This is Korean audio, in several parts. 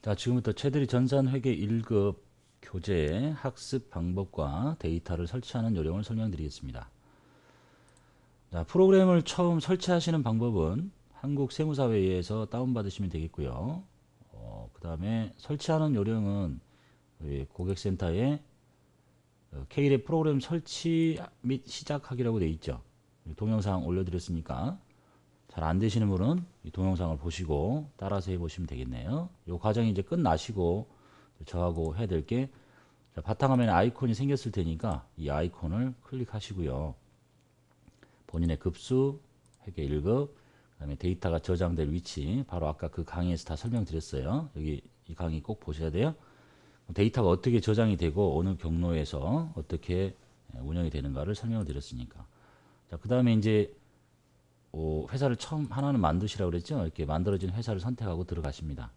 자, 지금부터 최대리 전산회계 1급 교재 학습 방법과 데이터를 설치하는 요령을 설명드리겠습니다. 자, 프로그램을 처음 설치하시는 방법은 한국세무사회의에서 다운받으시면 되겠고요. 그 다음에 설치하는 요령은 우리 고객센터에 K랩 프로그램 설치 및 시작하기라고 되어 있죠. 동영상 올려드렸으니까 잘 안 되시는 분은 이 동영상을 보시고 따라서 해보시면 되겠네요. 이 과정이 이제 끝나시고 저하고 해야 될 게 바탕화면에 아이콘이 생겼을 테니까 이 아이콘을 클릭하시고요. 본인의 급수, 회계 1급, 그다음에 데이터가 저장될 위치, 바로 아까 그 강의에서 다 설명드렸어요. 여기 이 강의 꼭 보셔야 돼요. 데이터가 어떻게 저장이 되고 어느 경로에서 어떻게 운영이 되는가를 설명을 드렸으니까. 자, 그 다음에 이제 회사를 처음 하나는 만드시라고 그랬죠. 이렇게 만들어진 회사를 선택하고 들어가십니다.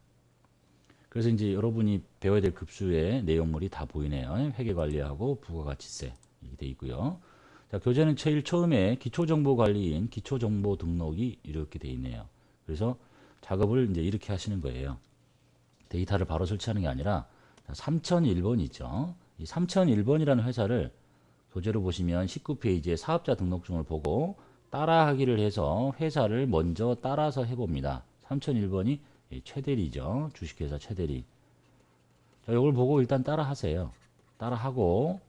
그래서 이제 여러분이 배워야 될 급수의 내용물이 다 보이네요. 회계관리하고 부가가치세 이렇게 돼 있고요. 자, 교재는 제일 처음에 기초정보관리인 기초정보 등록이 이렇게 돼 있네요. 그래서 작업을 이제 이렇게 하시는 거예요. 데이터를 바로 설치하는 게 아니라 3001번 있죠. 이 3001번이라는 회사를 교재로 보시면 19페이지에 사업자 등록증을 보고 따라하기를 해서 회사를 먼저 따라서 해봅니다. 3001번이 최대리죠. 주식회사 최대리. 자, 이걸 보고 일단 따라하세요. 따라하고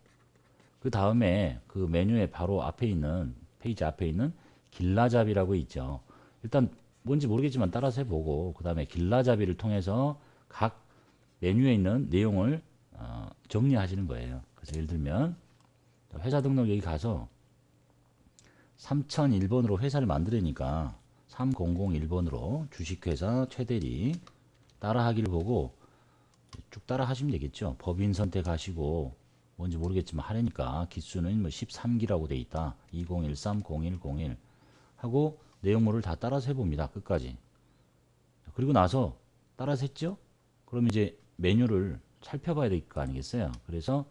그 다음에 그 메뉴에 바로 앞에 있는 페이지 앞에 있는 길라잡이라고 있죠. 일단 뭔지 모르겠지만 따라서 해보고 그 다음에 길라잡이를 통해서 각 메뉴에 있는 내용을 정리하시는 거예요. 그래서 예를 들면 회사 등록 여기 가서 3001번으로 회사를 만들으니까 3001번으로 주식회사 최대리 따라하기를 보고 쭉 따라 하시면 되겠죠. 법인 선택하시고 뭔지 모르겠지만 하려니까 기수는 뭐 13기라고 돼 있다. 20130101 하고 내용물을 다 따라서 해봅니다. 끝까지. 그리고 나서 따라서 했죠. 그럼 이제 메뉴를 살펴봐야 될 거 아니겠어요. 그래서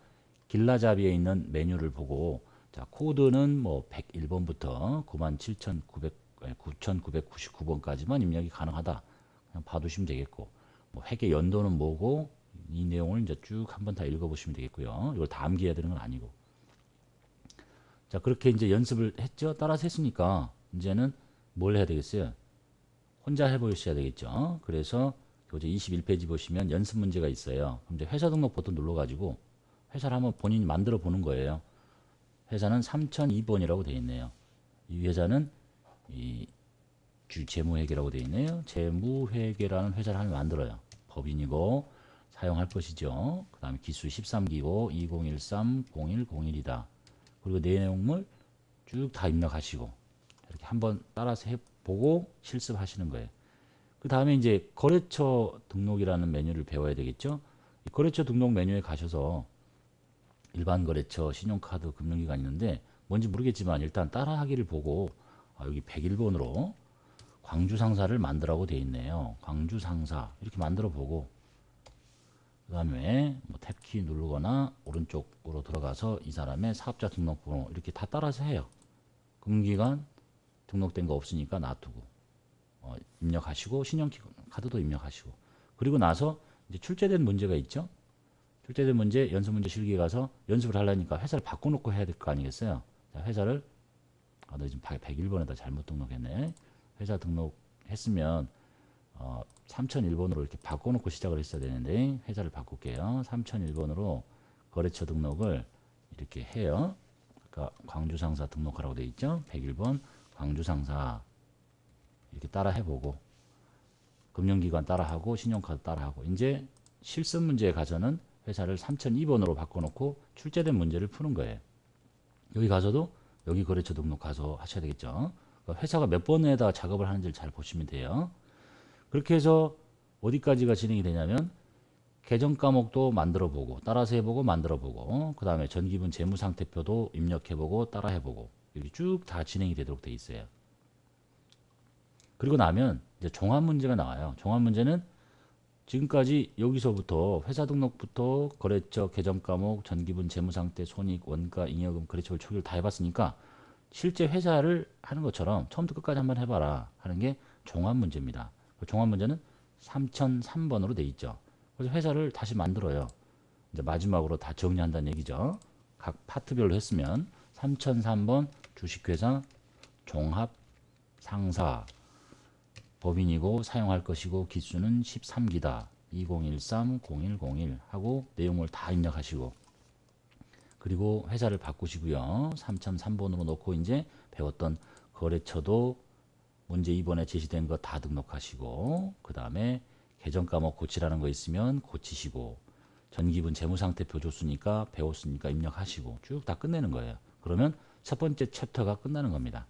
길라잡이에 있는 메뉴를 보고 자, 코드는 뭐 101번부터 97,999번까지만 입력이 가능하다. 그냥 봐두시면 되겠고 뭐 회계 연도는 뭐고 이 내용을 이제 쭉 한번 다 읽어보시면 되겠고요. 이걸 다 암기해야 되는 건 아니고. 자, 그렇게 이제 연습을 했죠. 따라서 했으니까 이제는 뭘 해야 되겠어요? 혼자 해보셔야 되겠죠. 그래서 교재 21페이지 보시면 연습 문제가 있어요. 그럼 이제 회사 등록 버튼 눌러가지고 회사를 한번 본인이 만들어 보는 거예요. 회사는 3002번이라고 되어 있네요. 이 회사는 이 주재무회계라고 되어 있네요. 재무회계라는 회사를 하나 만들어요. 법인이고 사용할 것이죠. 그 다음에 기수 13기고 2013-0101이다. 그리고 내용물 쭉 다 입력하시고 이렇게 한번 따라서 해보고 실습하시는 거예요. 그 다음에 이제 거래처 등록이라는 메뉴를 배워야 되겠죠. 이 거래처 등록 메뉴에 가셔서 일반 거래처, 신용카드, 금융기관 있는데 뭔지 모르겠지만 일단 따라하기를 보고 여기 101번으로 광주상사를 만들라고 되어 있네요. 광주상사 이렇게 만들어 보고 그 다음에 뭐 탭키 누르거나 오른쪽으로 들어가서 이 사람의 사업자 등록번호 이렇게 다 따라서 해요. 금융기관 등록된 거 없으니까 놔두고 입력하시고 신용카드도 입력하시고 그리고 나서 이제 출제된 문제가 있죠. 출제된 문제 연습 문제 실기에 가서 연습을 하려니까 회사를 바꿔놓고 해야 될 거 아니겠어요. 자, 회사를 너 지금 101번에다 잘못 등록했네. 회사 등록했으면 3001번으로 이렇게 바꿔놓고 시작을 했어야 되는데 회사를 바꿀게요. 3001번으로 거래처 등록을 이렇게 해요. 그러니까 광주상사 등록하라고 되어 있죠. 101번 광주상사 이렇게 따라 해보고 금융기관 따라하고 신용카드 따라하고 이제 실습 문제에 가서는 회사를 3002번으로 바꿔놓고 출제된 문제를 푸는 거예요. 여기 가서도 여기 거래처 등록 가서 하셔야 되겠죠. 그러니까 회사가 몇 번에다 작업을 하는지를 잘 보시면 돼요. 그렇게 해서 어디까지가 진행이 되냐면 계정 과목도 만들어 보고 따라서 해보고 만들어 보고 그 다음에 전기분 재무상태표도 입력해 보고 따라 해보고 여기 쭉 다 진행이 되도록 돼 있어요. 그리고 나면 이제 종합 문제가 나와요. 종합 문제는 지금까지 여기서부터 회사 등록부터 거래처 계정 과목 전기분 재무상태 손익 원가 잉여금 거래처 초기를 다 해봤으니까 실제 회사를 하는 것처럼 처음부터 끝까지 한번 해봐라 하는 게 종합 문제입니다. 그 종합 문제는 3003번으로 돼 있죠. 그래서 회사를 다시 만들어요. 이제 마지막으로 다 정리한다는 얘기죠. 각 파트별로 했으면 3003번 주식회사 종합 상사 법인이고 사용할 것이고 기수는 13기다. 2013-0101 하고 내용을 다 입력하시고 그리고 회사를 바꾸시고요. 3003번으로 놓고 이제 배웠던 거래처도 문제 2번에 제시된 거 다 등록하시고 그 다음에 계정 과목 고치라는 거 있으면 고치시고 전기분 재무상태표 줬으니까 배웠으니까 입력하시고 쭉 다 끝내는 거예요. 그러면 첫 번째 챕터가 끝나는 겁니다.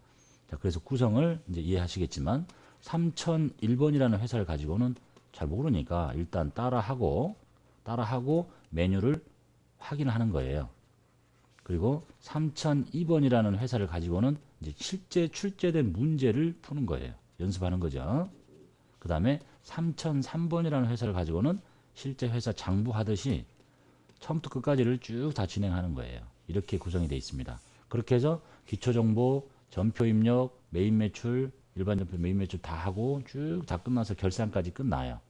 자, 그래서 구성을 이제 이해하시겠지만 3001번이라는 회사를 가지고는 잘 모르니까 일단 따라하고 메뉴를 확인을 하는 거예요. 그리고 3002번이라는 회사를 가지고는 이제 실제 출제된 문제를 푸는 거예요. 연습하는 거죠. 그 다음에 3003번이라는 회사를 가지고는 실제 회사 장부하듯이 처음부터 끝까지를 쭉 다 진행하는 거예요. 이렇게 구성이 되어 있습니다. 그렇게 해서 기초정보, 전표 입력, 메인 매출, 일반 전표, 메인 매출 다 하고 쭉 다 끝나서 결산까지 끝나요.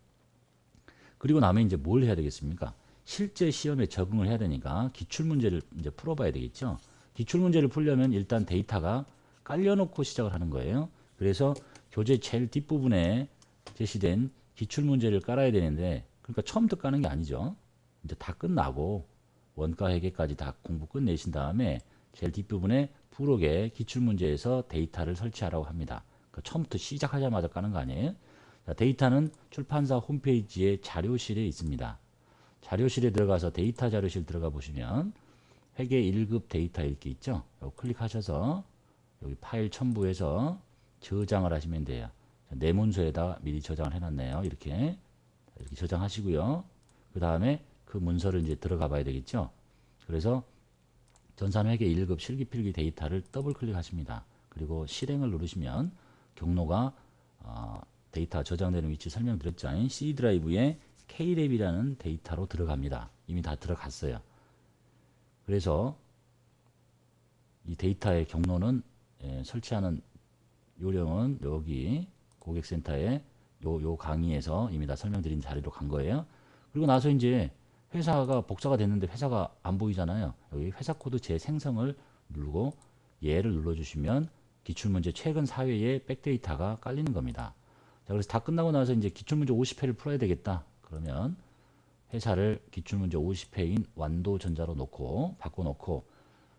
그리고 나면 이제 뭘 해야 되겠습니까? 실제 시험에 적응을 해야 되니까 기출문제를 이제 풀어봐야 되겠죠. 기출문제를 풀려면 일단 데이터가 깔려놓고 시작을 하는 거예요. 그래서 교재 제일 뒷부분에 제시된 기출문제를 깔아야 되는데 그러니까 처음부터 까는 게 아니죠. 이제 다 끝나고 원가 회계까지 다 공부 끝내신 다음에 제일 뒷부분에 부록에 기출문제에서 데이터를 설치하라고 합니다. 그러니까 처음부터 시작하자마자 까는 거 아니에요. 자, 데이터는 출판사 홈페이지에 자료실에 있습니다. 자료실에 들어가서 데이터 자료실 들어가 보시면 회계 1급 데이터 이렇게 있죠. 요거 클릭하셔서 여기 파일 첨부해서 저장을 하시면 돼요. 내 문서에다 미리 저장을 해놨네요. 이렇게 저장하시고요. 그 다음에 그 문서를 이제 들어가 봐야 되겠죠. 그래서 전산회계 1급 실기필기 데이터를 더블 클릭하십니다. 그리고 실행을 누르시면 경로가 데이터 저장되는 위치 설명드렸죠. C 드라이브에 K랩이라는 데이터로 들어갑니다. 이미 다 들어갔어요. 그래서 이 데이터의 경로는 설치하는 요령은 여기 고객센터에 요 강의에서 이미 다 설명드린 자리로 간 거예요. 그리고 나서 이제 회사가 복사가 됐는데 회사가 안 보이잖아요. 여기 회사 코드 재생성을 누르고 얘를 눌러주시면 기출문제 최근 4회의 백데이터가 깔리는 겁니다. 자, 그래서 다 끝나고 나서 이제 기출문제 50회를 풀어야 되겠다. 그러면 회사를 기출문제 50회인 완도전자로 놓고 바꿔놓고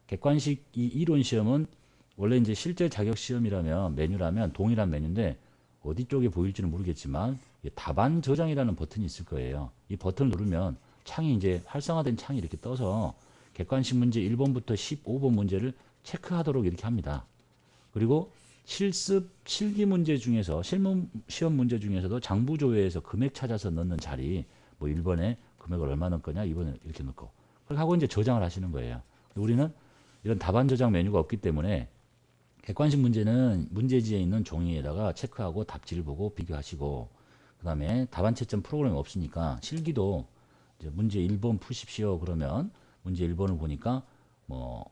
객관식 이 이론 시험은 원래 이제 실제 자격 시험이라면 메뉴라면 동일한 메뉴인데 어디 쪽에 보일지는 모르겠지만 답안 저장이라는 버튼이 있을 거예요. 이 버튼을 누르면 창이 이제 활성화된 창이 이렇게 떠서 객관식 문제 1번부터 15번 문제를 체크하도록 이렇게 합니다. 그리고 실습 실기 문제 중에서 실무 시험 문제 중에서도 장부조회에서 금액 찾아서 넣는 자리 뭐 1번에 금액을 얼마 넣을 거냐 2번에 이렇게 넣고 그렇게 하고 이제 저장을 하시는 거예요. 우리는 이런 답안 저장 메뉴가 없기 때문에 객관식 문제는 문제지에 있는 종이에다가 체크하고 답지를 보고 비교하시고 그 다음에 답안 채점 프로그램이 없으니까 실기도 이제 문제 1번 푸십시오 그러면 문제 1번을 보니까 뭐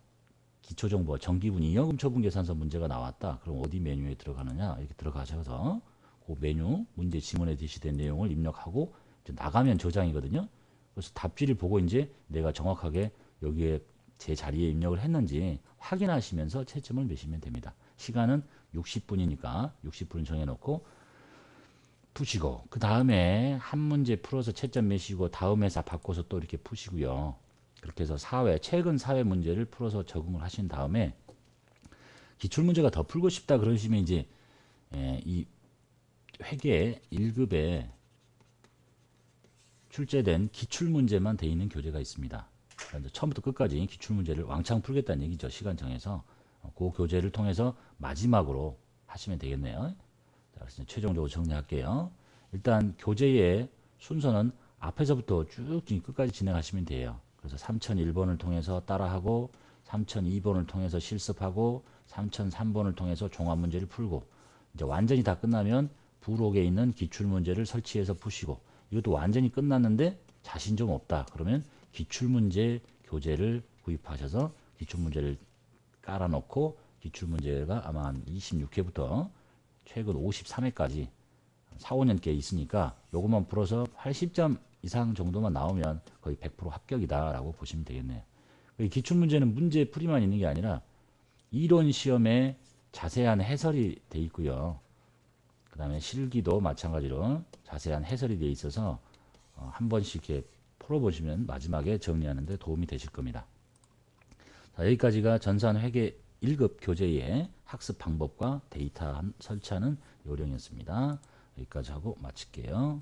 기초정보 정기분 잉여금 처분 계산서 문제가 나왔다. 그럼 어디 메뉴에 들어가느냐 이렇게 들어가셔서 그 메뉴 문제 지문에 제시된 내용을 입력하고 이제 나가면 저장이거든요. 그래서 답지를 보고 이제 내가 정확하게 여기에 제 자리에 입력을 했는지 확인하시면서 채점을 매시면 됩니다. 시간은 60분이니까 60분 정해놓고 푸시고 그 다음에 한 문제 풀어서 채점 매시고 다음 회사 바꿔서 또 이렇게 푸시고요. 그렇게 해서 4회 최근 4회 문제를 풀어서 적응을 하신 다음에 기출문제가 더 풀고 싶다 그러시면 이제 이 회계 1급에 출제된 기출문제만 돼 있는 교재가 있습니다. 처음부터 끝까지 기출문제를 왕창 풀겠다는 얘기죠. 시간 정해서 그 교재를 통해서 마지막으로 하시면 되겠네요. 자, 그래서 최종적으로 정리할게요. 일단 교재의 순서는 앞에서부터 쭉 끝까지 진행하시면 돼요. 그래서 3001번을 통해서 따라하고 3002번을 통해서 실습하고 3003번을 통해서 종합문제를 풀고 이제 완전히 다 끝나면 부록에 있는 기출문제를 설치해서 푸시고 이것도 완전히 끝났는데 자신 좀 없다. 그러면 기출문제 교재를 구입하셔서 기출문제를 깔아놓고 기출문제가 아마 한 26회부터 최근 53회까지 4, 5년 께 있으니까 요것만 풀어서 80점 이상 정도만 나오면 거의 100% 합격이다라고 보시면 되겠네요. 이 기출문제는 문제 풀이만 있는 게 아니라 이론 시험에 자세한 해설이 돼 있고요. 그 다음에 실기도 마찬가지로 자세한 해설이 돼 있어서 한 번씩 이렇게 풀어보시면 마지막에 정리하는 데 도움이 되실 겁니다. 자, 여기까지가 전산회계 1급 교재의 학습 방법과 데이터 설치하는 요령이었습니다. 여기까지 하고 마칠게요.